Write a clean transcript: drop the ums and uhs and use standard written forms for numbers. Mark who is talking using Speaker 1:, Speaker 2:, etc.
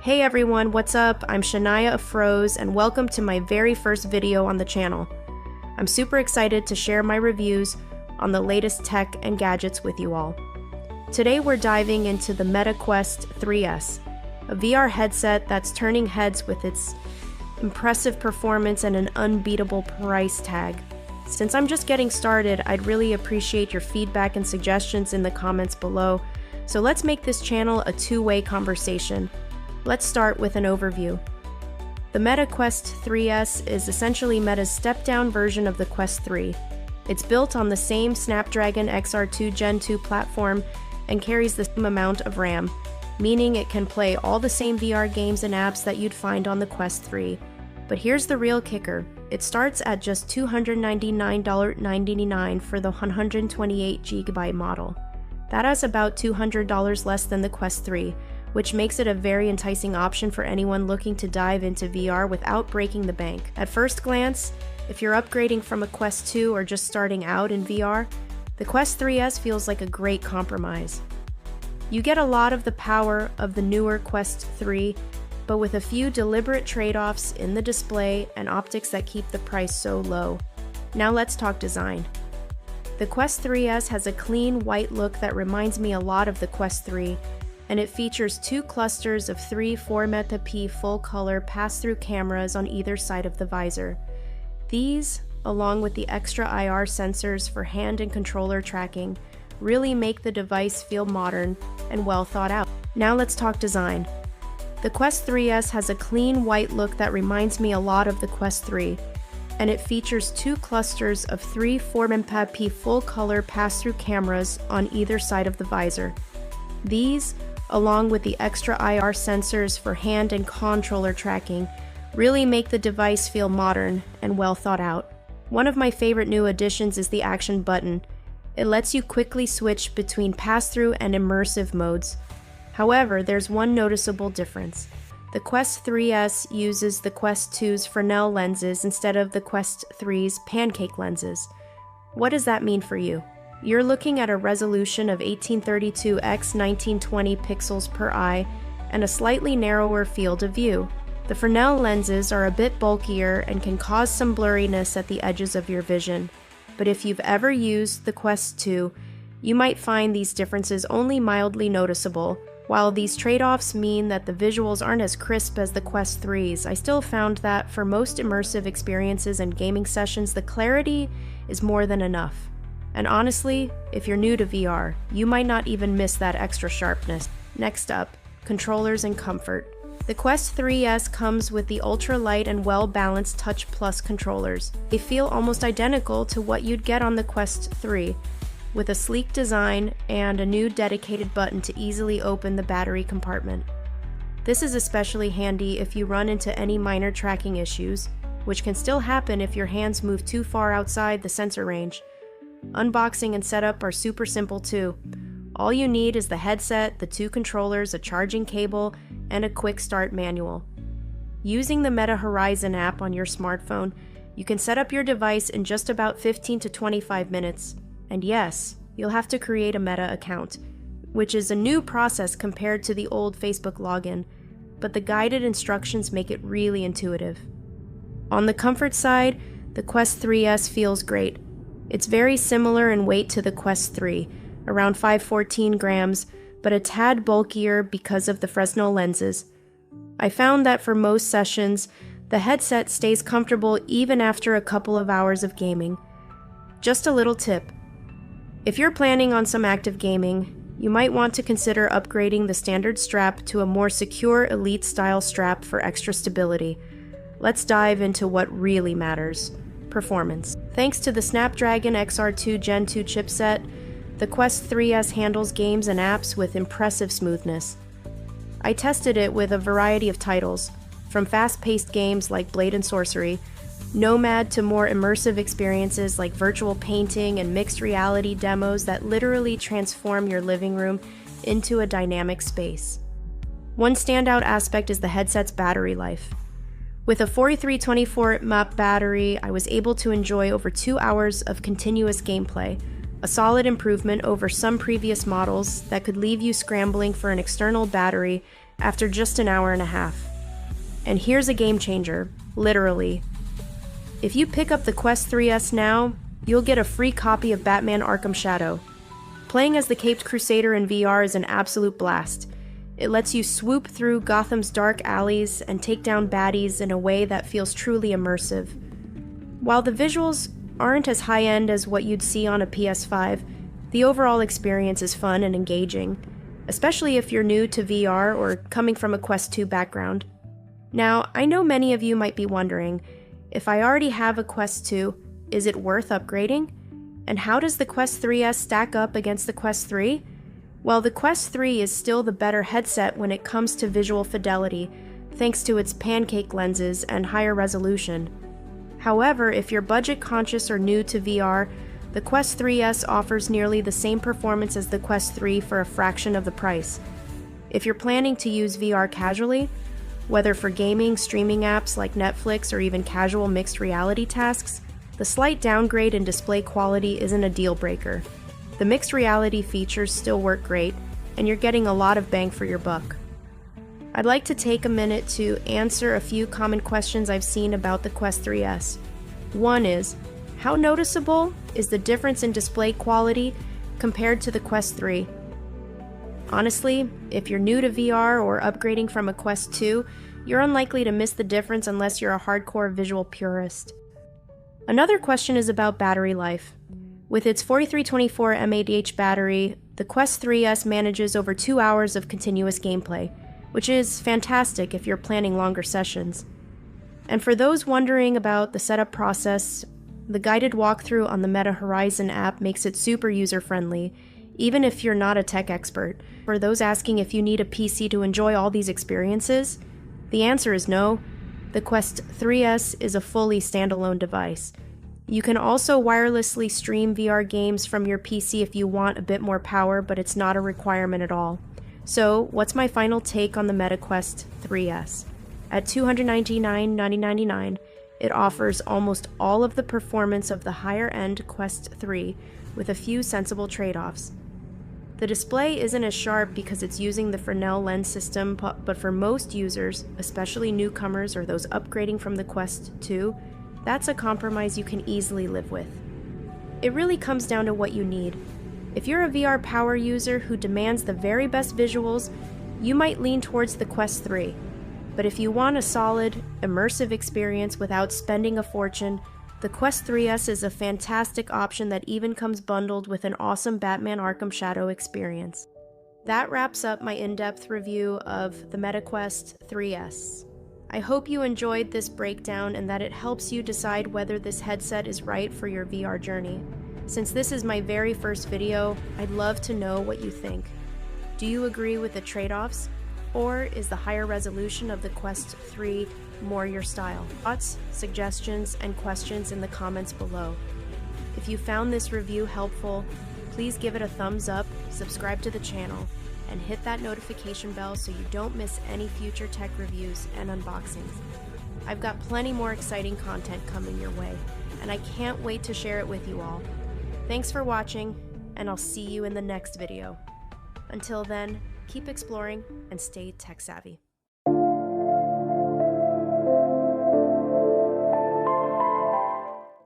Speaker 1: Hey everyone, what's up? I'm Shania Afroz and welcome to my very first video on the channel. I'm super excited to share my reviews on the latest tech and gadgets with you all. Today we're diving into the Meta Quest 3S, a VR headset that's turning heads with its impressive performance and an unbeatable price tag. Since I'm just getting started, I'd really appreciate your feedback and suggestions in the comments below, so let's make this channel a two-way conversation. Let's start with an overview. The Meta Quest 3S is essentially Meta's step-down version of the Quest 3. It's built on the same Snapdragon XR2 Gen 2 platform and carries the same amount of RAM, meaning it can play all the same VR games and apps that you'd find on the Quest 3. But here's the real kicker. It starts at just $299.99 for the 128GB model. That is about $200 less than the Quest 3, which makes it a very enticing option for anyone looking to dive into VR without breaking the bank. At first glance, if you're upgrading from a Quest 2 or just starting out in VR, the Quest 3S feels like a great compromise. You get a lot of the power of the newer Quest 3, but with a few deliberate trade-offs in the display and optics that keep the price so low. Now let's talk design. The Quest 3S has a clean white look that reminds me a lot of the Quest 3, and it features two clusters of three 4-megapixel full-color pass-through cameras on either side of the visor. These, along with the extra IR sensors for hand and controller tracking, really make the device feel modern and well thought out. Now let's talk design. The Quest 3S has a clean white look that reminds me a lot of the Quest 3, and it features two clusters of three 4-megapixel full-color pass-through cameras on either side of the visor. These, along with the extra IR sensors for hand and controller tracking, really make the device feel modern and well thought out. One of my favorite new additions is the action button. It lets you quickly switch between pass-through and immersive modes. However, there's one noticeable difference. The Quest 3S uses the Quest 2's Fresnel lenses instead of the Quest 3's pancake lenses. What does that mean for you? You're looking at a resolution of 1832 x 1920 pixels per eye and a slightly narrower field of view. The Fresnel lenses are a bit bulkier and can cause some blurriness at the edges of your vision, but if you've ever used the Quest 2, you might find these differences only mildly noticeable. While these trade-offs mean that the visuals aren't as crisp as the Quest 3's, I still found that for most immersive experiences and gaming sessions, the clarity is more than enough. And honestly, if you're new to VR, you might not even miss that extra sharpness. Next up, controllers and comfort. The Quest 3S comes with the ultra-light and well-balanced Touch Plus controllers. They feel almost identical to what you'd get on the Quest 3, with a sleek design and a new dedicated button to easily open the battery compartment. This is especially handy if you run into any minor tracking issues, which can still happen if your hands move too far outside the sensor range. Unboxing and setup are super simple too. All you need is the headset, the two controllers, a charging cable, and a quick start manual. Using the Meta Horizon app on your smartphone, you can set up your device in just about 15 to 25 minutes. And yes, you'll have to create a Meta account, which is a new process compared to the old Facebook login, but the guided instructions make it really intuitive. On the comfort side, the Quest 3S feels great. It's very similar in weight to the Quest 3, around 514 grams, but a tad bulkier because of the Fresnel lenses. I found that for most sessions, the headset stays comfortable even after a couple of hours of gaming. Just a little tip. If you're planning on some active gaming, you might want to consider upgrading the standard strap to a more secure Elite-style strap for extra stability. Let's dive into what really matters. Performance. Thanks to the Snapdragon XR2 Gen 2 chipset, the Quest 3S handles games and apps with impressive smoothness. I tested it with a variety of titles, from fast-paced games like Blade and Sorcery, Nomad to more immersive experiences like virtual painting and mixed reality demos that literally transform your living room into a dynamic space. One standout aspect is the headset's battery life. With a 4324 mAh battery, I was able to enjoy over 2 hours of continuous gameplay, a solid improvement over some previous models that could leave you scrambling for an external battery after just an hour and a half. And here's a game changer, literally. If you pick up the Quest 3S now, you'll get a free copy of Batman Arkham Shadow. Playing as the Caped Crusader in VR is an absolute blast. It lets you swoop through Gotham's dark alleys and take down baddies in a way that feels truly immersive. While the visuals aren't as high-end as what you'd see on a PS5, the overall experience is fun and engaging, especially if you're new to VR or coming from a Quest 2 background. Now, I know many of you might be wondering, if I already have a Quest 2, is it worth upgrading? And how does the Quest 3S stack up against the Quest 3? Well, the Quest 3 is still the better headset when it comes to visual fidelity, thanks to its pancake lenses and higher resolution. However, if you're budget conscious or new to VR, the Quest 3S offers nearly the same performance as the Quest 3 for a fraction of the price. If you're planning to use VR casually, whether for gaming, streaming apps like Netflix, or even casual mixed reality tasks, the slight downgrade in display quality isn't a deal breaker. The mixed reality features still work great, and you're getting a lot of bang for your buck. I'd like to take a minute to answer a few common questions I've seen about the Quest 3S. One is, how noticeable is the difference in display quality compared to the Quest 3? Honestly, if you're new to VR or upgrading from a Quest 2, you're unlikely to miss the difference unless you're a hardcore visual purist. Another question is about battery life. With its 4324 mAh battery, the Quest 3S manages over 2 hours of continuous gameplay, which is fantastic if you're planning longer sessions. And for those wondering about the setup process, the guided walkthrough on the Meta Horizon app makes it super user-friendly, even if you're not a tech expert. For those asking if you need a PC to enjoy all these experiences, the answer is no. The Quest 3S is a fully standalone device. You can also wirelessly stream VR games from your PC if you want a bit more power, but it's not a requirement at all. So, what's my final take on the Meta Quest 3S? At $299.99, it offers almost all of the performance of the higher-end Quest 3 with a few sensible trade-offs. The display isn't as sharp because it's using the Fresnel lens system, but for most users, especially newcomers or those upgrading from the Quest 2, that's a compromise you can easily live with. It really comes down to what you need. If you're a VR power user who demands the very best visuals, you might lean towards the Quest 3. But if you want a solid, immersive experience without spending a fortune, the Quest 3S is a fantastic option that even comes bundled with an awesome Batman Arkham Shadow experience. That wraps up my in-depth review of the Meta Quest 3S. I hope you enjoyed this breakdown and that it helps you decide whether this headset is right for your VR journey. Since this is my very first video, I'd love to know what you think. Do you agree with the trade-offs? Or is the higher resolution of the Quest 3 more your style? Thoughts, suggestions, and questions in the comments below. If you found this review helpful, please give it a thumbs up, subscribe to the channel, and hit that notification bell so you don't miss any future tech reviews and unboxings. I've got plenty more exciting content coming your way, and I can't wait to share it with you all. Thanks for watching, and I'll see you in the next video. Until then, keep exploring and stay tech savvy.